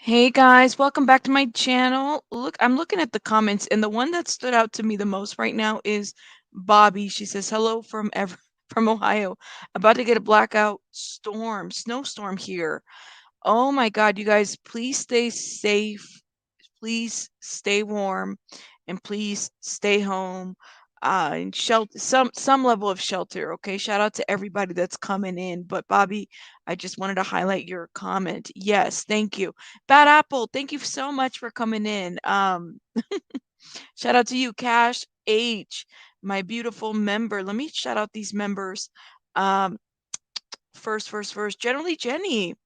Hey guys, welcome back to my channel. Look, I'm looking at the comments, and the one that stood out to me the most right now is Bobby. She says, "Hello from from Ohio. About to get a blackout snowstorm here. Oh my God, you guys, please stay safe. Please stay warm, and please stay home. And shelter some level of shelter. Okay, shout out to everybody that's coming in. But Bobby, I just wanted to highlight your comment. Yes, thank you. Bad Apple, thank you so much for coming in. Shout out to you, Cash H, my beautiful member. Let me shout out these members. Um, first. Generally, Jenny.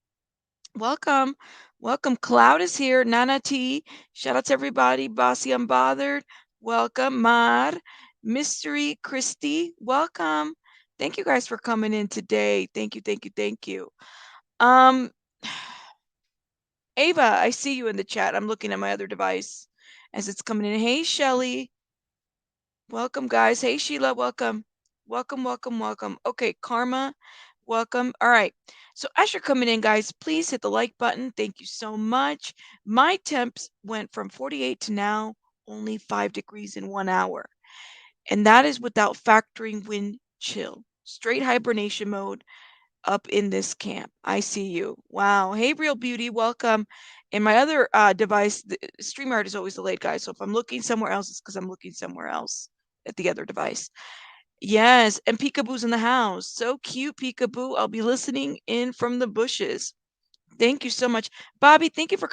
Welcome. Welcome. Cloud is here. Nana T. Shout out to everybody. Bossy Unbothered. Welcome. Mar. Mystery Christy. Welcome. Thank you guys for coming in today. Thank you. Um, Ava, I see you in the chat. I'm looking at my other device as it's coming in. Hey, Shelly. Welcome, guys. Hey, Sheila. Welcome. Welcome. Okay, Karma. Welcome. All right. So as you're coming in, guys, please hit the like button. Thank you so much. My temps went from 48 to now only 5 degrees in 1 hour. And that is without factoring wind chill. Straight hibernation mode up in this camp. I see you. Wow. Hey, Real Beauty. Welcome. And my other device, the StreamYard is always delayed, guys. So if I'm looking somewhere else, it's because I'm looking somewhere else at the other device. Yes, and Peekaboo's in the house. So cute, Peekaboo. I'll be listening in from the bushes. Thank you so much. Bobby, thank you for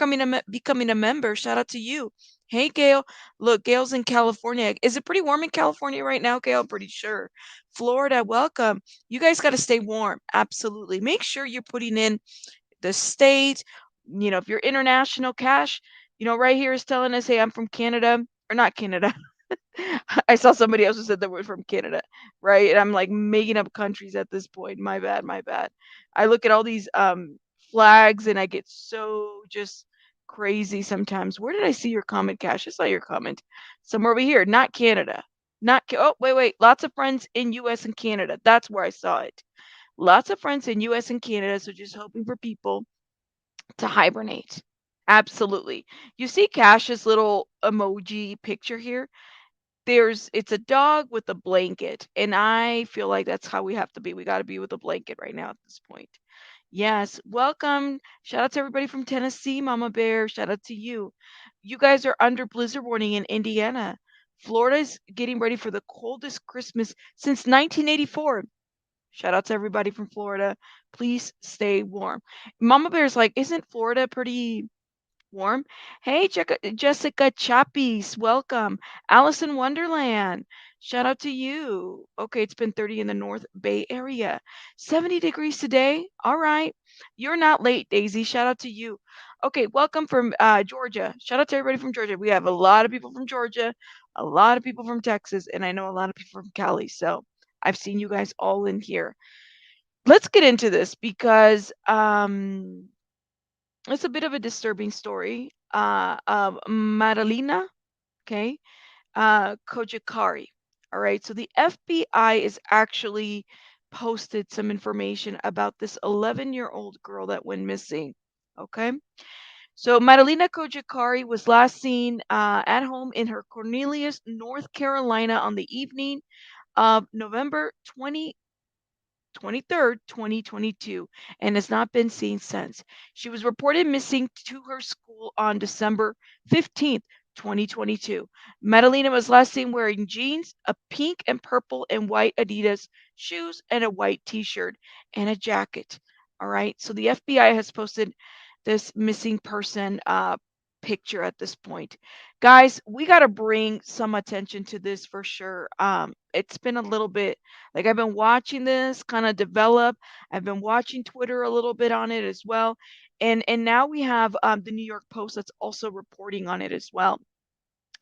becoming a member. Shout out to you. Hey, Gail. Look, Gail's in California. Is it pretty warm in California right now, Gail? I'm pretty sure. Florida, welcome. You guys got to stay warm. Absolutely. Make sure you're putting in the state. If you're international cash, right here is telling us, hey, I'm from Canada, or not Canada. I saw somebody else who said they were from Canada, right? And I'm like making up countries at this point. My bad, my bad. I look at all these flags and I get so just crazy sometimes. Where did I see your comment, Cash? I saw your comment somewhere over here. Not Canada. Oh, wait. Lots of friends in US and Canada. That's where I saw it. Lots of friends in US and Canada. So just hoping for people to hibernate. Absolutely. You see Cash's little emoji picture here? It's a dog with a blanket, and I feel like that's how we have to be. We got to be with a blanket right now at this point. Yes, welcome. Shout out to everybody from Tennessee, Mama Bear. Shout out to you. You guys are under blizzard warning in Indiana. Florida's getting ready for the coldest Christmas since 1984. Shout out to everybody from Florida. Please stay warm. Mama Bear's like, isn't Florida pretty warm? Hey, Jessica Chappies, welcome. Alice in Wonderland, shout out to you. Okay, it's been 30 in the North Bay Area. 70 degrees today. All right. You're not late, Daisy. Shout out to you. Okay, welcome from Georgia. Shout out to everybody from Georgia. We have a lot of people from Georgia, a lot of people from Texas, and I know a lot of people from Cali. So I've seen you guys all in here. Let's get into this because it's a bit of a disturbing story of Madalina, okay, Cojocari. All right, so the FBI is actually posted some information about this 11-year-old girl that went missing. Okay, so Madalina Cojocari was last seen at home in her Cornelius, North Carolina, on the evening of November 23rd, 2022, and has not been seen since. She was reported missing to her school on December 15th, 2022. Madalina was last seen wearing jeans, a pink and purple and white Adidas shoes, and a white t shirt and a jacket. All right. So the FBI has posted this missing person picture at this point. Guys, we got to bring some attention to this for sure. It's been a little bit like I've been watching this kind of develop. I've been watching Twitter a little bit on it as well. And now we have the New York Post that's also reporting on it as well.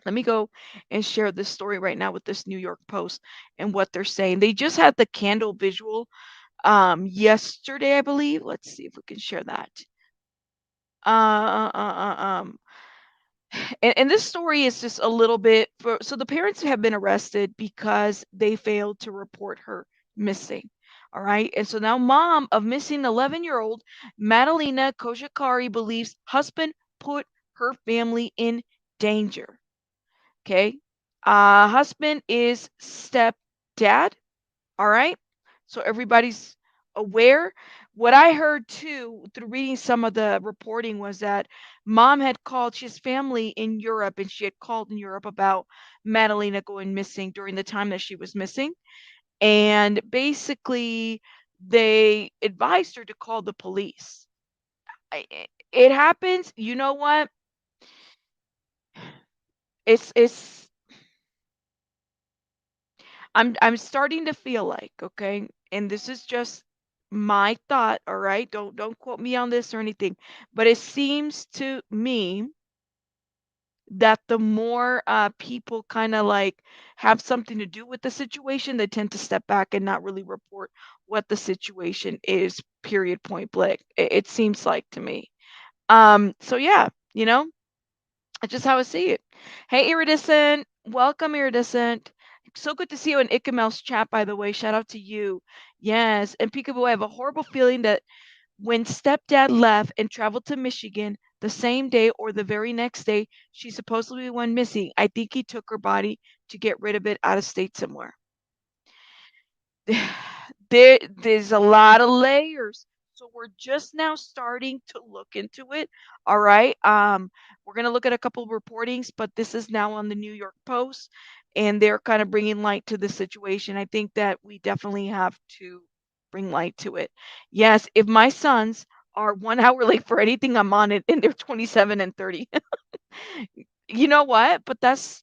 Let me go and share this story right now with this New York Post and what they're saying. They just had the candle visual yesterday, I believe. Let's see if we can share that. Uh, uh, uh, uh, um, and this story is just a little bit so the parents have been arrested because they failed to report her missing. All right. And so now mom of missing 11-year-old Madalina Cojocari believes husband put her family in danger. Okay. Husband is stepdad. All right. So everybody's aware. What I heard too through reading some of the reporting was that mom had called, she has family in Europe, and she had called in Europe about Madalina going missing during the time that she was missing. And basically, they advised her to call the police. It happens. You know what? It's I'm starting to feel like, okay, and this is just my thought, all right? Don't quote me on this or anything, but it seems to me that the more people kind of like have something to do with the situation, they tend to step back and not really report what the situation is, period, point blank. It seems like to me. So yeah, you know, that's just how I see it. Hey, Iridescent. Welcome, Iridescent. So good to see you in Ikamel's chat, by the way. Shout out to you. Yes. And Peekaboo, I have a horrible feeling that when stepdad left and traveled to Michigan the same day or the very next day, she supposedly went missing. I think he took her body to get rid of it out of state somewhere. There's a lot of layers. So we're just now starting to look into it. All right. We're gonna look at a couple of reportings, but this is now on the New York Post, and they're kind of bringing light to the situation. I think that we definitely have to bring light to it. Yes, if my sons are 1 hour late for anything, I'm on it, and they're 27 and 30. You know what? But that's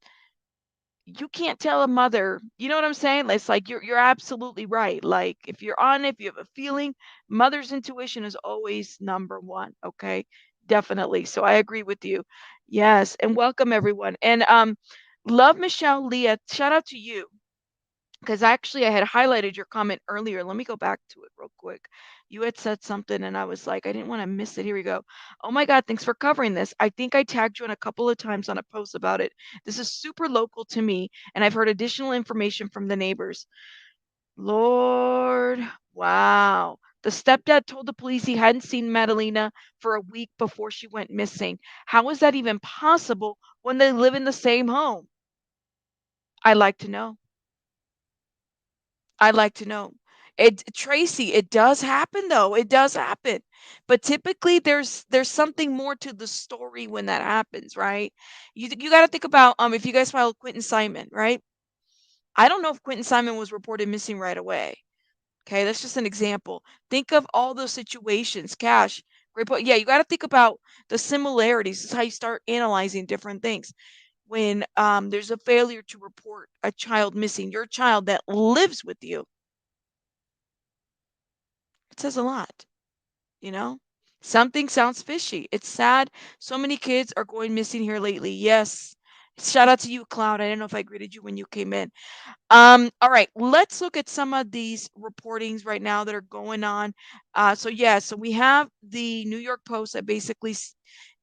you can't tell a mother, you know what I'm saying? It's like you're absolutely right. Like if you're on it, if you have a feeling, mother's intuition is always number one. Okay, definitely. So I agree with you. Yes, and welcome everyone. And love Michelle Leah. Shout out to you. Because actually, I had highlighted your comment earlier. Let me go back to it real quick. You had said something, and I was like, I didn't want to miss it. Here we go. Oh my God, thanks for covering this. I think I tagged you in a couple of times on a post about it. This is super local to me, and I've heard additional information from the neighbors. Lord, wow. The stepdad told the police he hadn't seen Madalina for a week before she went missing. How is that even possible when they live in the same home? I'd like to know. I'd like to know. It Tracy, it does happen though. It does happen. But typically there's something more to the story when that happens, right? You got to think about if you guys follow Quentin Simon, right? I don't know if Quentin Simon was reported missing right away. Okay, that's just an example. Think of all those situations. Cash, great point. Yeah, you got to think about the similarities. This is how you start analyzing different things. When there's a failure to report a child missing, your child that lives with you, it says a lot, you know? Something sounds fishy. It's sad. So many kids are going missing here lately. Yes. Shout out to you, Cloud. I don't know if I greeted you when you came in. All right, let's look at some of these reportings right now that are going on. So yeah, so we have the New York Post that basically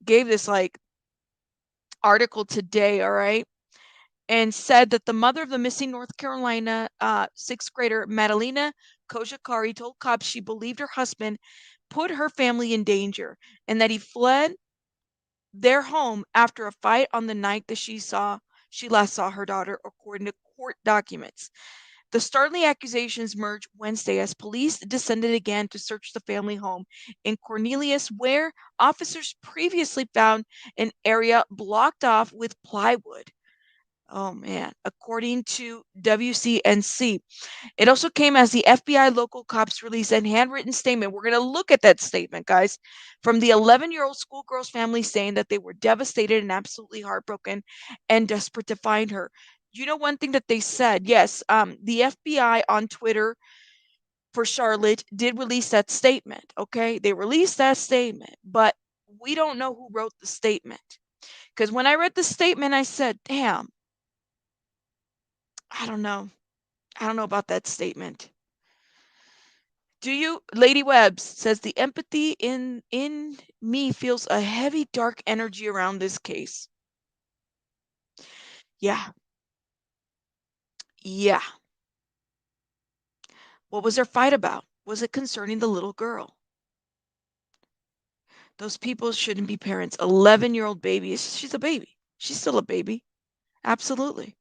gave this like article today, all right, and said that the mother of the missing North Carolina sixth grader Madalina Cojocari told cops she believed her husband put her family in danger and that he fled their home after a fight on the night that she last saw her daughter, according to court documents. The startling accusations merged Wednesday as police descended again to search the family home in Cornelius, where officers previously found an area blocked off with plywood. Oh man, according to WCNC. It also came as the FBI local cops released a handwritten statement. We're going to look at that statement, guys, from the 11-year-old schoolgirl's family saying that they were devastated and absolutely heartbroken and desperate to find her. You know, one thing that they said, yes, the FBI on Twitter for Charlotte did release that statement. Okay, they released that statement, but we don't know who wrote the statement. Because when I read the statement, I said, damn, I don't know. I don't know about that statement. Do you? Lady Webbs says the empathy in me feels a heavy dark energy around this case. Yeah. Yeah. What was their fight about? Was it concerning the little girl? Those people shouldn't be parents. 11-year-old baby. She's a baby. She's still a baby. Absolutely.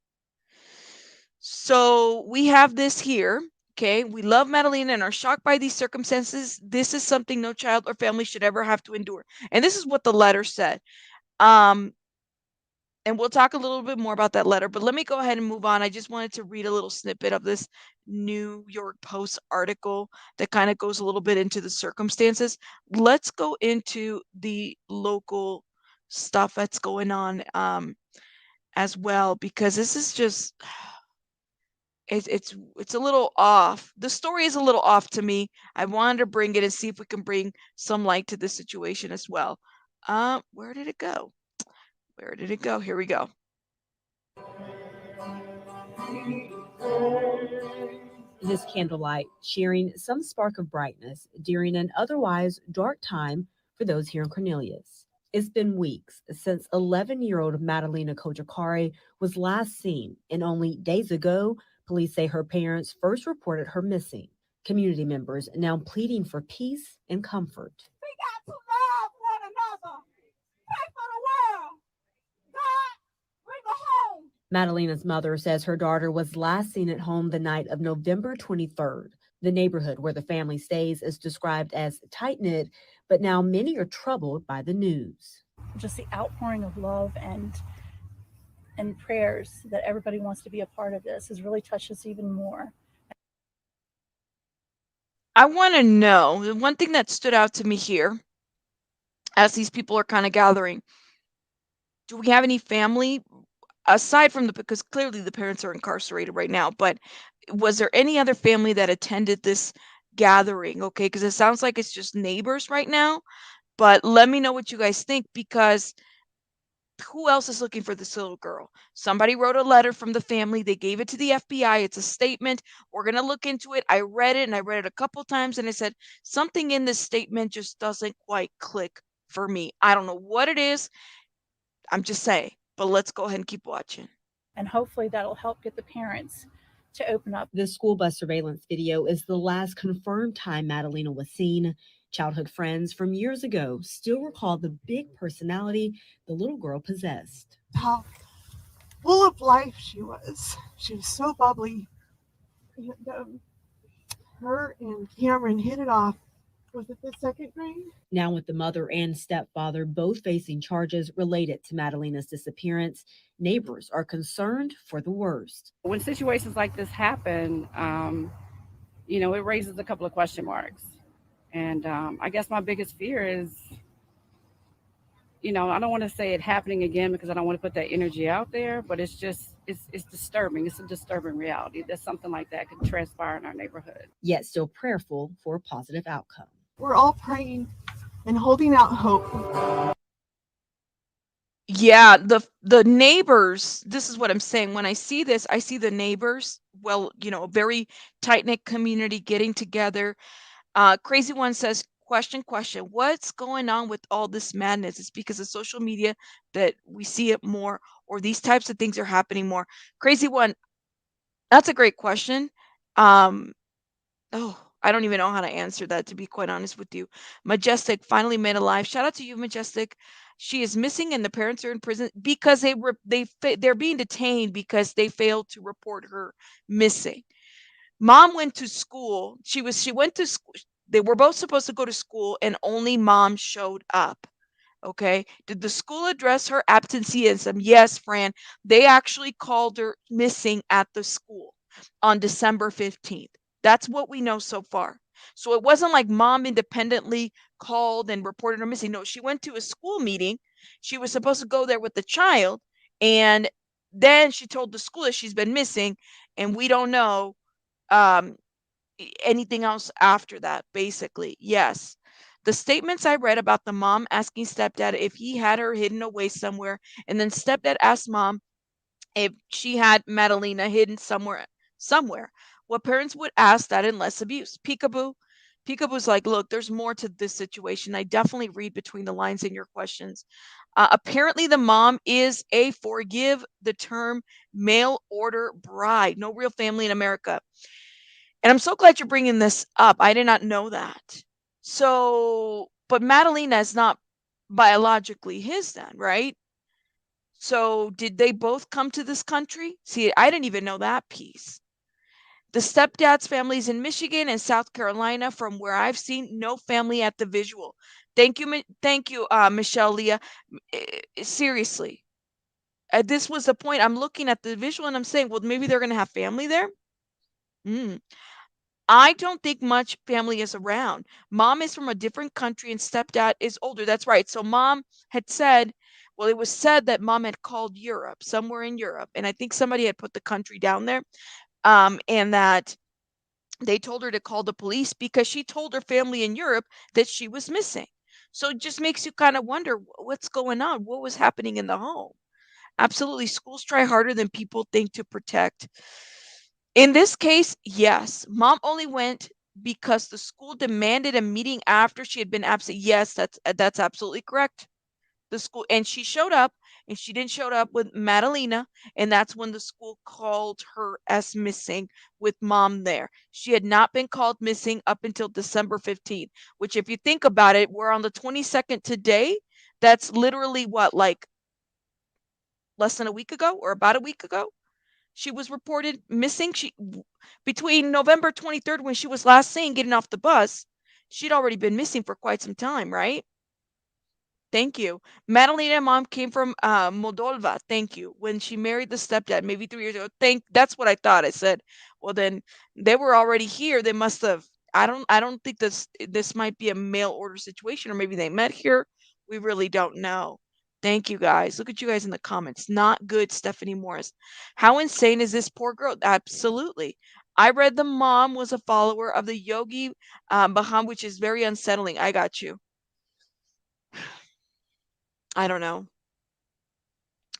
So we have this here. Okay. We love Madalina and are shocked by these circumstances. This is something no child or family should ever have to endure. And this is what the letter said. Um, and we'll talk a little bit more about that letter, but let me go ahead and move on. I just wanted to read a little snippet of this New York Post article that kind of goes a little bit into the circumstances. Let's go into the local stuff that's going on as well, because this is just it's a little off. The story is a little off to me. I wanted to bring it and see if we can bring some light to this situation as well. Where did it go? Where did it go? Here we go. This candlelight sharing some spark of brightness during an otherwise dark time for those here in Cornelius. It's been weeks since 11-year-old Madalina Cojocari was last seen, and only days ago, police say her parents first reported her missing. Community members now pleading for peace and comfort. We got to love one another. Pray for the world. God, bring her home. Madalina's mother says her daughter was last seen at home the night of November 23rd. The neighborhood where the family stays is described as tight-knit, but now many are troubled by the news. Just the outpouring of love and prayers that everybody wants to be a part of this has really touched us even more. I want to know the one thing that stood out to me here as these people are kind of gathering. Do we have any family aside from because clearly the parents are incarcerated right now, but was there any other family that attended this gathering? Okay, because it sounds like it's just neighbors right now, but let me know what you guys think, because who else is looking for this little girl? Somebody wrote a letter from the family. They gave it to the FBI. It's a statement. We're going to look into it. I read it and I read it a couple times and I said, something in this statement just doesn't quite click for me. I don't know what it is. I'm just saying, but let's go ahead and keep watching. And hopefully that'll help get the parents to open up. The school bus surveillance video is the last confirmed time Madalina was seen. Childhood friends from years ago still recall the big personality the little girl possessed. How full of life she was. She was so bubbly. And, her and Cameron hit it off. Was it the second grade? Now, with the mother and stepfather both facing charges related to Madalina's disappearance, neighbors are concerned for the worst. When situations like this happen, it raises a couple of question marks. And I guess my biggest fear is, I don't want to say it happening again because I don't want to put that energy out there, but it's disturbing. It's a disturbing reality that something like that could transpire in our neighborhood. Yet still prayerful for a positive outcome. We're all praying and holding out hope. Yeah, the neighbors, this is what I'm saying. When I see this, I see the neighbors, well, a very tight-knit community getting together. Crazy One says, question, what's going on with all this madness? It's because of social media that we see it more, or these types of things are happening more. Crazy One, that's a great question. I don't even know how to answer that, to be quite honest with you. Majestic, finally made alive. Shout out to you, Majestic. She is missing and the parents are in prison because they're being detained because they failed to report her missing. Mom went to school. She went to school. They were both supposed to go to school and only mom showed up. Okay. Did the school address her absenteeism? Yes, Fran. They actually called her missing at the school on December 15th. That's what we know so far. So it wasn't like mom independently called and reported her missing. No, she went to a school meeting. She was supposed to go there with the child. And then she told the school that she's been missing. And we don't know anything else after that, basically. Yes. The statements I read about the mom asking stepdad if he had her hidden away somewhere, and then stepdad asked mom if she had Madalina hidden somewhere. What parents would ask that in less abuse. Peekaboo's like, look, there's more to this situation. I definitely read between the lines in your questions. Apparently, the mom is a, forgive the term, mail order bride. No real family in America. And I'm so glad you're bringing this up. I did not know that. So, but Madalina is not biologically his then, right? So did they both come to this country? See, I didn't even know that piece. The stepdad's family's in Michigan and South Carolina. From where I've seen, no family at the visual. Thank you, thank you, Michelle Leah. Seriously, this was the point. I'm looking at the visual and I'm saying, well, maybe they're going to have family there. I don't think much family is around. Mom is from a different country and stepdad is older. That's right. So mom had said, well, it was said that mom had called Europe, somewhere in Europe, and I think somebody had put the country down there, and that they told her to call the police because she told her family in Europe that she was missing. So it just makes you kind of wonder what's going on, what was happening in the home. Absolutely, schools try harder than people think to protect. In this case, yes, mom only went because the school demanded a meeting after she had been absent. Yes, that's absolutely correct. The school, and she showed up, and she didn't show up with Madalina, and that's when the school called her as missing with mom there. She had not been called missing up until December 15th, which if you think about it, we're on the 22nd today. That's literally what, like less than a week ago or about a week ago? She was reported missing. Between November 23rd, when she was last seen getting off the bus, she'd already been missing for quite some time, right? Thank you. Madalina mom came from Moldova. Thank you. When she married the stepdad, maybe 3 years ago. That's what I thought. I said, well, then they were already here. They must have. I don't think this might be a mail order situation, or maybe they met here. We really don't know. Thank you guys. Look at you guys in the comments. Not good, Stephanie Morris. How insane is this poor girl? Absolutely. I read the mom was a follower of the Yogi Baham, which is very unsettling. I got you. I don't know.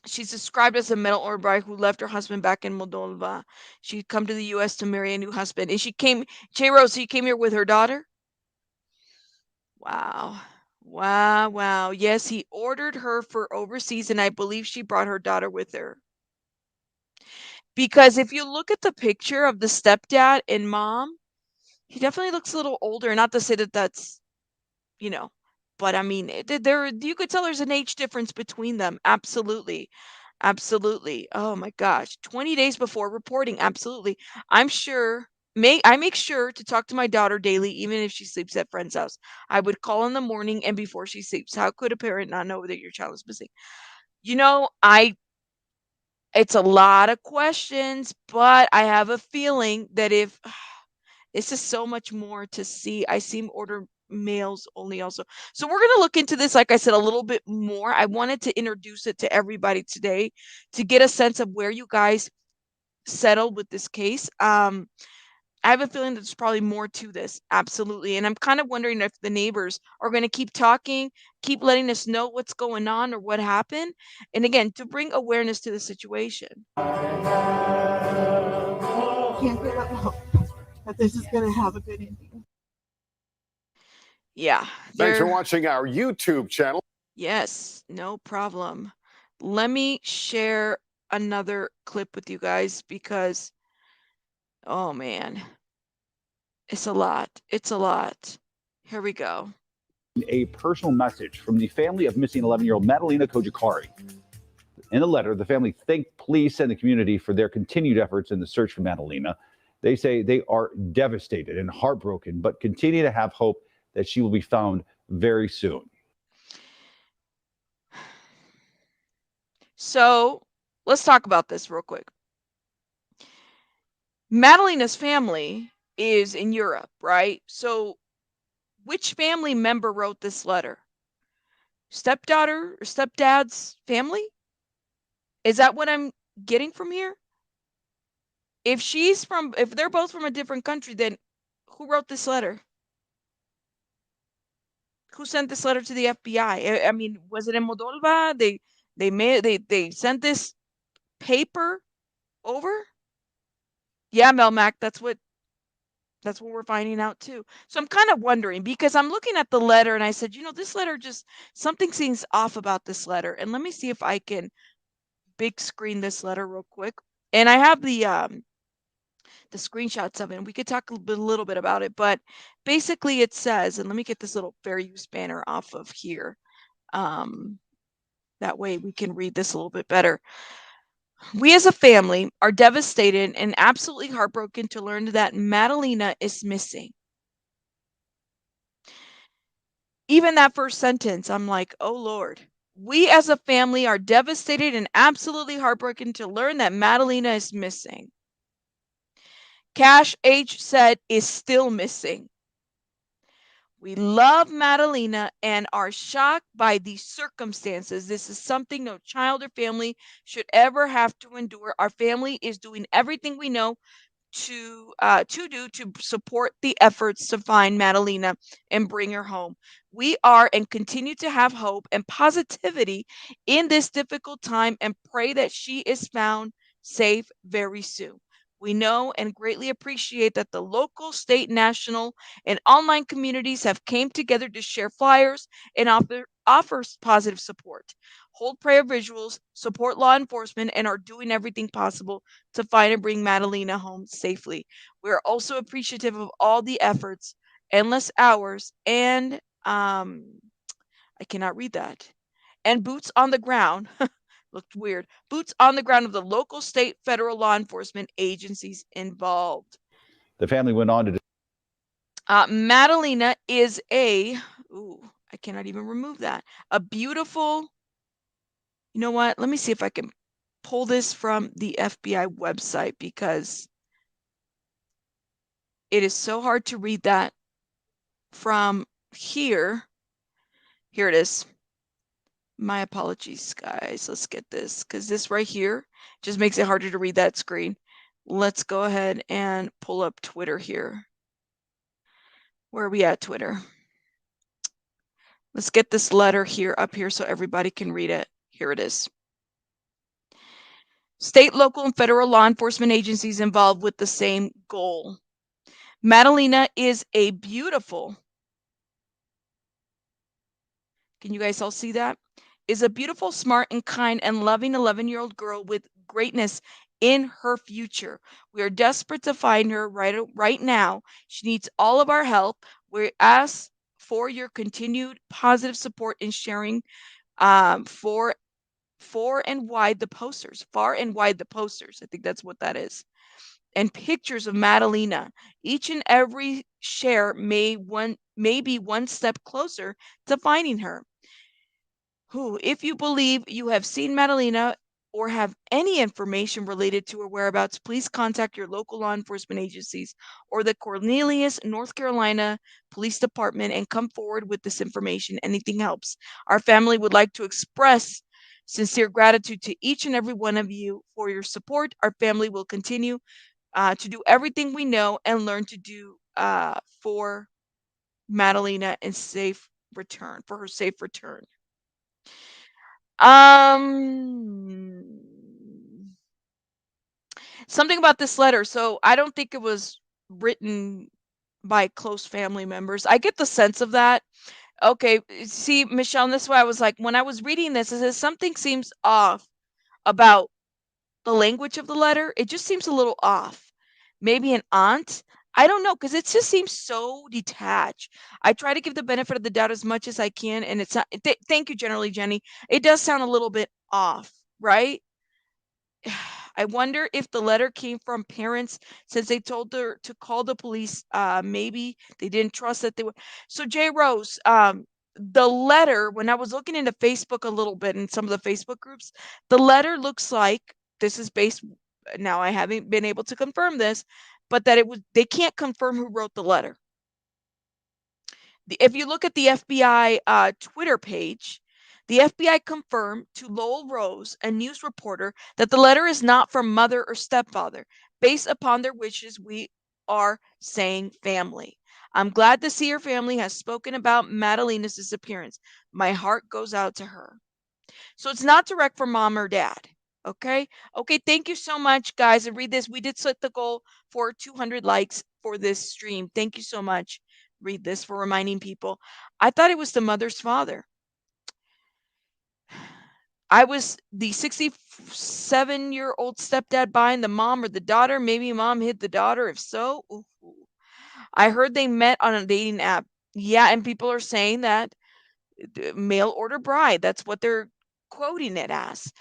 She's described as a metal ore bride who left her husband back in Moldova. She'd come to the U.S. to marry a new husband. And she came, J. Rose, she came here with her daughter? Wow. Wow, wow. Yes, he ordered her for overseas, and I believe she brought her daughter with her. Because if you look at the picture of the stepdad and mom, he definitely looks a little older. Not to say that that's, you know, but I mean, there you could tell there's an age difference between them. Absolutely. Absolutely. Oh my gosh. 20 days before reporting. Absolutely. I'm sure I make sure to talk to my daughter daily, even if she sleeps at friend's house. I would call in the morning and before she sleeps. How could a parent not know that your child is missing? I it's a lot of questions, but I have a feeling that if this is so much more to see. I see order mails only also. So we're going to look into this, like I said, a little bit more. I wanted to introduce it to everybody today to get a sense of where you guys settled with this case. I have a feeling there's probably more to this. Absolutely. And I'm kind of wondering if the neighbors are going to keep talking, keep letting us know what's going on or what happened. And again, to bring awareness to the situation. Can't give up hope that this is going to have a good ending. Yeah. Thanks for watching our YouTube channel. Yes, no problem. Let me share another clip with you guys because, oh man, it's a lot. It's a lot. Here we go. A personal message from the family of missing 11-year-old Madalina Cojocari. In the letter, the family thanked police and the community for their continued efforts in the search for Madalina. They say they are devastated and heartbroken, but continue to have hope that she will be found very soon. So let's talk about this real quick. Madalina's family is in Europe, right? So which family member wrote this letter? Stepdaughter or stepdad's family? Is that what I'm getting from here? If they're both from a different country, then who wrote this letter? Who sent this letter to the FBI? I mean, was it in Moldova? They sent this paper over? Yeah, Melmac, that's what we're finding out too. So I'm kind of wondering because I'm looking at the letter and I said, this letter just something seems off about this letter. And let me see if I can big screen this letter real quick. And I have the screenshots of it. And we could talk a little bit about it, but basically it says, and let me get this little fair use banner off of here. That way we can read this a little bit better. We as a family are devastated and absolutely heartbroken to learn that Madalina is missing. Even that first sentence, I'm like, oh Lord. We as a family are devastated and absolutely heartbroken to learn that Madalina is missing. Cash H said is still missing. We love Madalina and are shocked by these circumstances. This is something no child or family should ever have to endure. Our family is doing everything we know to do to support the efforts to find Madalina and bring her home. We are and continue to have hope and positivity in this difficult time and pray that she is found safe very soon. We know and greatly appreciate that the local, state, national, and online communities have came together to share flyers and offer positive support, hold prayer visuals, support law enforcement, and are doing everything possible to find and bring Madalina home safely. We are also appreciative of all the efforts, endless hours, and I cannot read that. And boots on the ground. Looked weird. Boots on the ground of the local, state, federal law enforcement agencies involved. The family went on to Madalina is I cannot even remove that. A beautiful, you know what? Let me see if I can pull this from the FBI website because it is so hard to read that from here. Here it is. My apologies, guys. Let's get this because this right here just makes it harder to read that screen. Let's go ahead and pull up Twitter here. Where are we at, Twitter? Let's get this letter here up here so everybody can read it. Here it is. State, local, and federal law enforcement agencies involved with the same goal. Madalina is a beautiful, can you guys all see that? Is a beautiful, smart, and kind and loving 11-year-old girl with greatness in her future. We are desperate to find her right now. She needs all of our help. We ask for your continued positive support in sharing for and wide the posters. Far and wide the posters. I think that's what that is. And pictures of Madalina. Each and every share may be one step closer to finding her. If you believe you have seen Madalina or have any information related to her whereabouts, please contact your local law enforcement agencies or the Cornelius, North Carolina Police Department and come forward with this information. Anything helps. Our family would like to express sincere gratitude to each and every one of you for your support. Our family will continue to do everything we know and learn to do for Madalina and for her safe return. Um, Something about this letter. So I don't think it was written by close family members. I get the sense of that. Okay, see, Michelle, and this is why I was like, when I was reading this, it says something seems off about the language of the letter. It just seems a little off. Maybe an aunt. I don't know, because it just seems so detached. I try to give the benefit of the doubt as much as I can, and it's not. Thank you, generally, Jenny. It does sound a little bit off, right? I wonder if the letter came from parents since they told her to call the police. Maybe they didn't trust that they would. So, Jay Rose, the letter, when I was looking into Facebook a little bit in some of the Facebook groups, the letter looks like this is based. Now, I haven't been able to confirm this, but that they can't confirm who wrote the letter. If you look at the FBI Twitter page, the FBI confirmed to Lowell Rose, a news reporter, that the letter is not from mother or stepfather. Based upon their wishes, we are saying family. I'm glad to see her family has spoken about Madalina's disappearance. My heart goes out to her. So it's not direct from mom or dad. Okay. Okay. Thank you so much, guys. And read this. We did set the goal for 200 likes for this stream. Thank you so much. Read this for reminding people. I thought it was the mother's father. I was the 67-year-old stepdad buying the mom or the daughter. Maybe mom hid the daughter. If so, ooh. I heard they met on a dating app. Yeah, and people are saying that mail order bride. That's what they're quoting it as.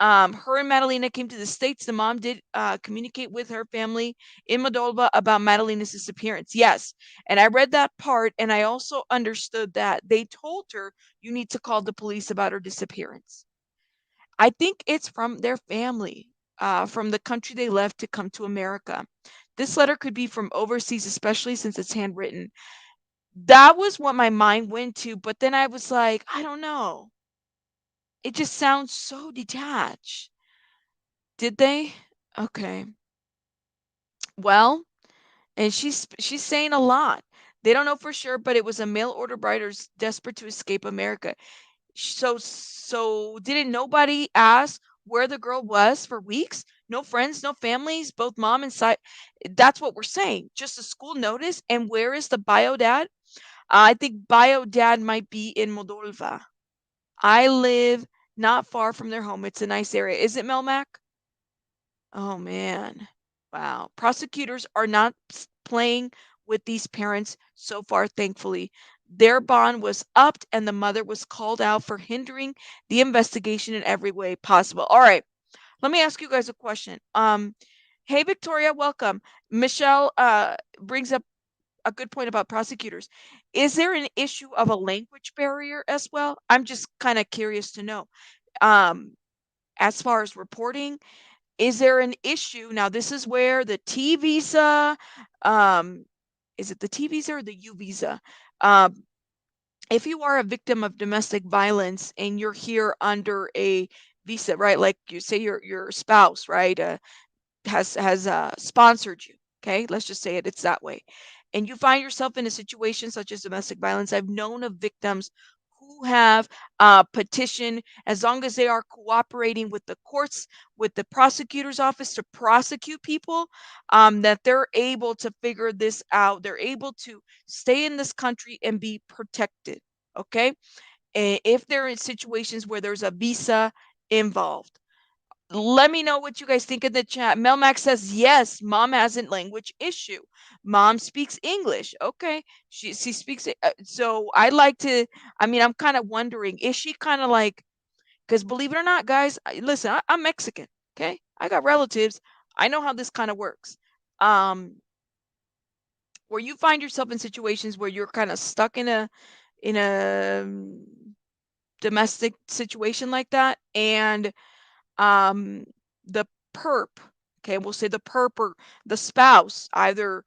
Her and Madalina came to the States. The mom did communicate with her family in Moldova about Madalina's disappearance. Yes. And I read that part, and I also understood that they told her, you need to call the police about her disappearance. I think it's from their family, from the country they left to come to America. This letter could be from overseas, especially since it's handwritten. That was what my mind went to, but then I was like, I don't know. It just sounds so detached. Did they? Okay. Well, and she's saying a lot. They don't know for sure, but it was a mail order writers desperate to escape America. So didn't nobody ask where the girl was for weeks? No friends, no families, both mom and side. That's what we're saying. Just a school notice. And where is the bio dad? I think bio dad might be in Moldova. I live not far from their home. It's a nice area. Is it Melmac? Oh man. Wow. Prosecutors are not playing with these parents so far, thankfully. Their bond was upped and the mother was called out for hindering the investigation in every way possible. All right. Let me ask you guys a question. Hey Victoria, welcome. Michelle brings up a good point about prosecutors. Is there an issue of a language barrier as well? I'm just kind of curious to know. Um, as far as reporting, is there an issue? Now, this is where the T visa, um, is it the T visa or the U visa? Um, if you are a victim of domestic violence and you're here under a visa, right? Like you say your spouse, right? Has sponsored you. Okay, let's just say it's that way, and you find yourself in a situation such as domestic violence. I've known of victims who have petitioned, as long as they are cooperating with the courts, with the prosecutor's office to prosecute people, that they're able to figure this out. They're able to stay in this country and be protected. Okay, if they're in situations where there's a visa involved. Let me know what you guys think in the chat. Melmac says, yes, mom has a language issue. Mom speaks English. Okay. She speaks it. So I like to, I mean, I'm kind of wondering, is she kind of like, because believe it or not, guys, listen, I'm Mexican. Okay. I got relatives. I know how this kind of works. Where you find yourself in situations where you're kind of stuck in a domestic situation like that. And um the perp, okay, we'll say the perp or the spouse, either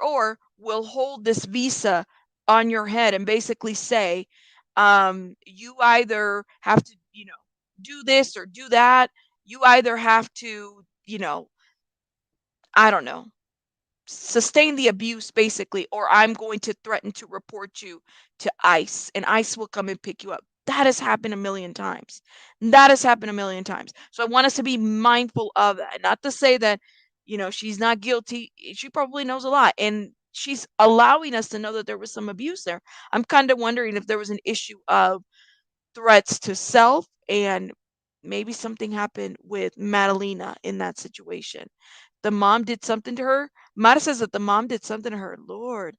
or will hold this visa on your head and basically say, you either have to, do this or do that. You either have to, I don't know, sustain the abuse basically, or I'm going to threaten to report you to ICE and ICE will come and pick you up. That has happened a million times. That has happened a million times. So I want us to be mindful of that. Not to say that, she's not guilty. She probably knows a lot. And she's allowing us to know that there was some abuse there. I'm kind of wondering if there was an issue of threats to self, and maybe something happened with Madalina in that situation. The mom did something to her. Mara says that the mom did something to her. Lord,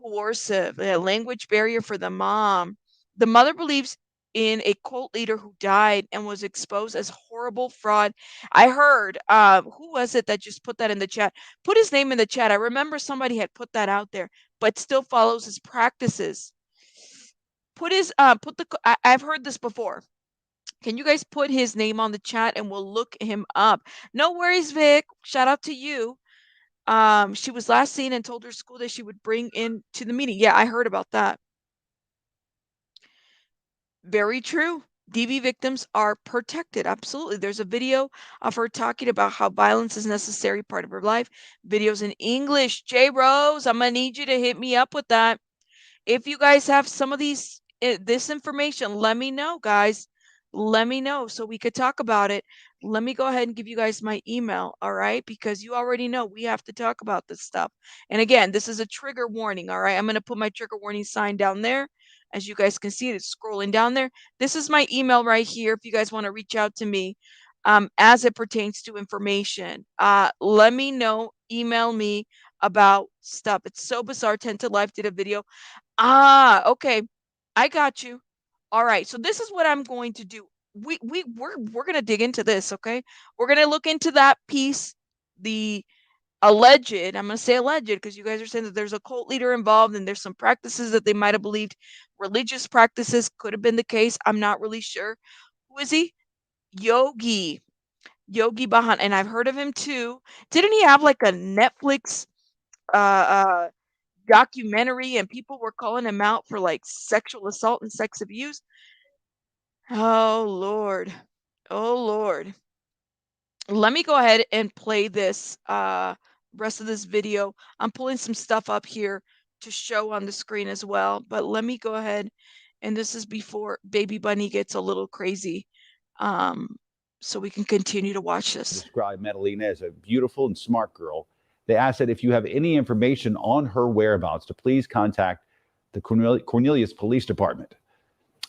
coercive, a language barrier for the mom. The mother believes in a cult leader who died and was exposed as horrible fraud. I heard, who was it that just put that in the chat? Put his name in the chat. I remember somebody had put that out there, but still follows his practices. I've heard this before. Can you guys put his name on the chat and we'll look him up? No worries, Vic. Shout out to you. She was last seen and told her school that she would bring in to the meeting. Yeah, I heard about that. Very true. DV victims are protected. Absolutely. There's a video of her talking about how violence is a necessary part of her life. Videos in English. J Rose, I'm going to need you to hit me up with that. If you guys have some of this information, let me know, guys. Let me know so we could talk about it. Let me go ahead and give you guys my email, all right? Because you already know we have to talk about this stuff. And again, this is a trigger warning, all right? I'm going to put my trigger warning sign down there. As you guys can see, it's scrolling down there. This is my email right here if you guys want to reach out to me as it pertains to information. Let me know, email me about stuff. It's so bizarre. 10 to Life did a video. Okay. I got you. All right. So this is what I'm going to do. We're gonna dig into this, okay? We're gonna look into that piece, the alleged. I'm gonna say alleged because you guys are saying that there's a cult leader involved and there's some practices that they might have believed. Religious practices could have been the case. I'm not really sure. Who is he? Yogi. Yogi Bahan, and I've heard of him too. Didn't he have like a Netflix uh uh documentary and people were calling him out for like sexual assault and sex abuse? Oh Lord. Oh Lord. Let me go ahead and play this rest of this video. I'm pulling some stuff up here to show on the screen as well, but let me go ahead, and this is before Baby Bunny gets a little crazy. Um so we can continue to watch this. Describe Madalina as a beautiful and smart girl. They asked that if you have any information on her whereabouts, to please contact the Cornelius Police Department.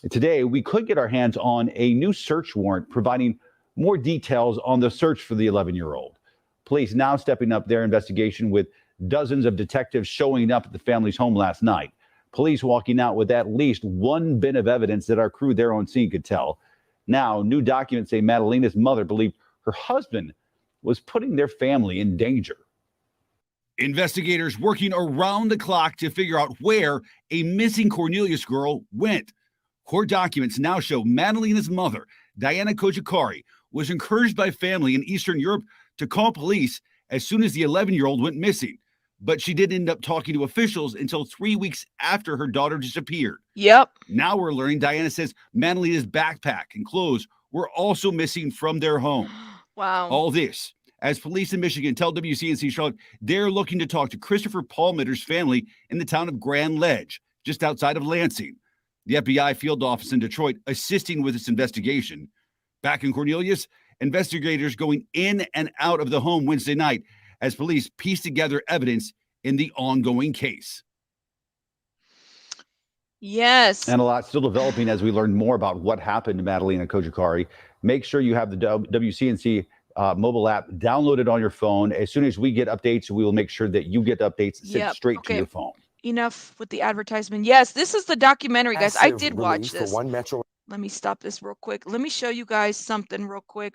Today, we could get our hands on a new search warrant providing more details on the search for the 11-year-old. Police now stepping up their investigation with dozens of detectives showing up at the family's home last night. Police walking out with at least one bit of evidence that our crew there on scene could tell. Now, new documents say Madalina's mother believed her husband was putting their family in danger. Investigators working around the clock to figure out where a missing Cornelius girl went. Court documents now show Madalina's mother, Madalina Cojocari, was encouraged by family in Eastern Europe to call police as soon as the 11-year-old went missing. But she didn't end up talking to officials until 3 weeks after her daughter disappeared. Yep. Now we're learning Diana says Madalina's backpack and clothes were also missing from their home. Wow. All this as police in Michigan tell WCNC Charlotte they're looking to talk to Christopher Palmitter's family in the town of Grand Ledge, just outside of Lansing. The FBI field office in Detroit assisting with this investigation. Back in Cornelius, investigators going in and out of the home Wednesday night as police piece together evidence in the ongoing case. Yes. And a lot still developing as we learn more about what happened to Madalina Cojocari. Make sure you have the WCNC mobile app downloaded on your phone. As soon as we get updates, we will make sure that you get updates sent straight to your phone. Enough with the advertisement. Yes, this is the documentary, guys. I did watch this. Let me stop this real quick. Let me show you guys something real quick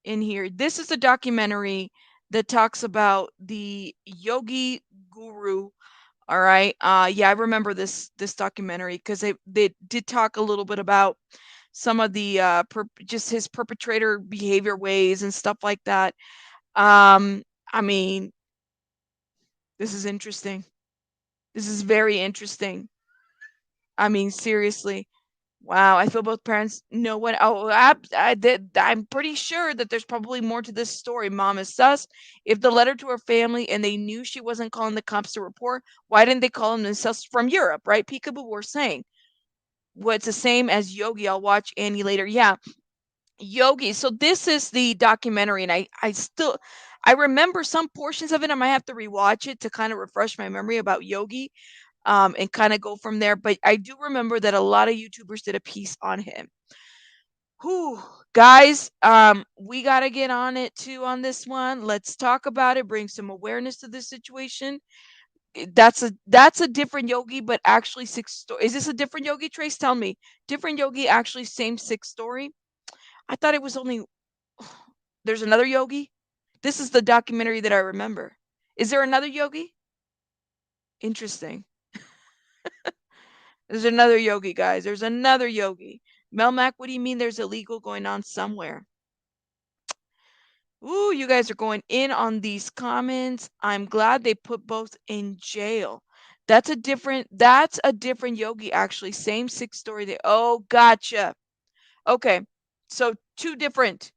in here. This is the documentary that talks about the yogi guru. All right. Yeah, I remember this documentary because they did talk a little bit about some of the just his perpetrator behavior ways and stuff like that. I mean, this is interesting. This is very interesting. I mean, seriously. Wow, I feel both parents know what. Oh, I'm pretty sure that there's probably more to this story. Mom is sus. If the letter to her family and they knew she wasn't calling the cops to report, why didn't they call him themselves from Europe, right? Peekaboo, we're saying. What's the same as Yogi? I'll watch Annie later. Yeah, Yogi. So this is the documentary, and I remember some portions of it. I might have to rewatch it to kind of refresh my memory about Yogi. And kind of go from there. But I do remember that a lot of YouTubers did a piece on him. Whew, guys, we got to get on it too on this one. Let's talk about it, bring some awareness to this situation. That's a different Yogi, but actually six story. Is this a different Yogi, Trace? Tell me. Different Yogi, actually same six story. I thought it was only there's another Yogi. This is the documentary that I remember. Is there another Yogi? Interesting. There's another Yogi, guys. There's another Yogi. Melmac, what do you mean there's illegal going on somewhere? Ooh, you guys are going in on these comments. I'm glad they put both in jail. That's a different Yogi, actually. Same six story there. Oh, gotcha. Okay. So two different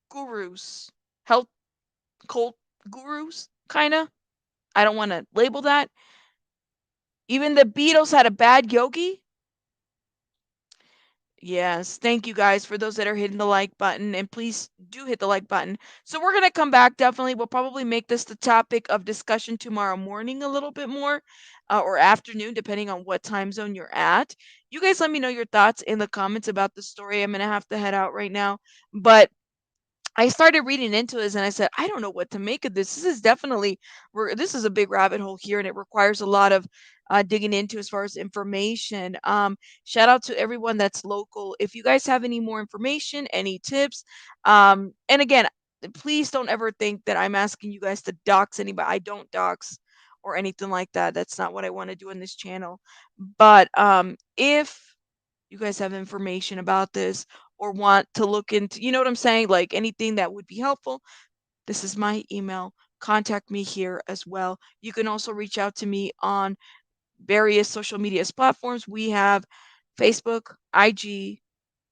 gurus. Health cult gurus, kinda. I don't want to label that. Even the Beatles had a bad Yogi? Yes, thank you guys for those that are hitting the like button, and please do hit the like button. So we're going to come back, definitely. We'll probably make this the topic of discussion tomorrow morning a little bit more, or afternoon, depending on what time zone you're at. You guys let me know your thoughts in the comments about the story. I'm going to have to head out right now, but I started reading into this and I said, I don't know what to make of this. This is definitely, this is a big rabbit hole here, and it requires a lot of digging into as far as information. Shout out to everyone that's local. If you guys have any more information, any tips, and again, please don't ever think that I'm asking you guys to dox anybody. I don't dox or anything like that. That's not what I want to do on this channel. But if you guys have information about this or want to look into, you know what I'm saying, like anything that would be helpful, this is my email. Contact me here as well. You can also reach out to me on various social media platforms. We have Facebook, IG,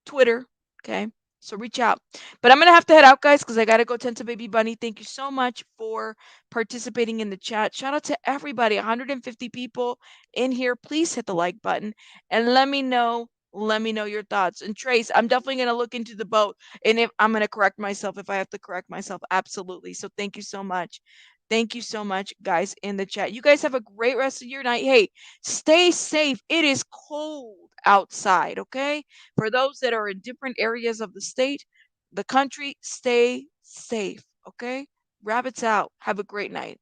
Twitter. Okay. So reach out. But I'm going to have to head out, guys, because I got to go tend to baby bunny. Thank you so much for participating in the chat. Shout out to everybody, 150 people in here. Please hit the like button and let me know. Let me know your thoughts. And Trace, I'm definitely going to look into the boat. And if I'm going to correct myself, if I have to correct myself, absolutely. So thank you so much. Thank you so much, guys, in the chat. You guys have a great rest of your night. Hey, stay safe. It is cold outside, okay? For those that are in different areas of the state, the country, stay safe, okay? Rabbits out. Have a great night.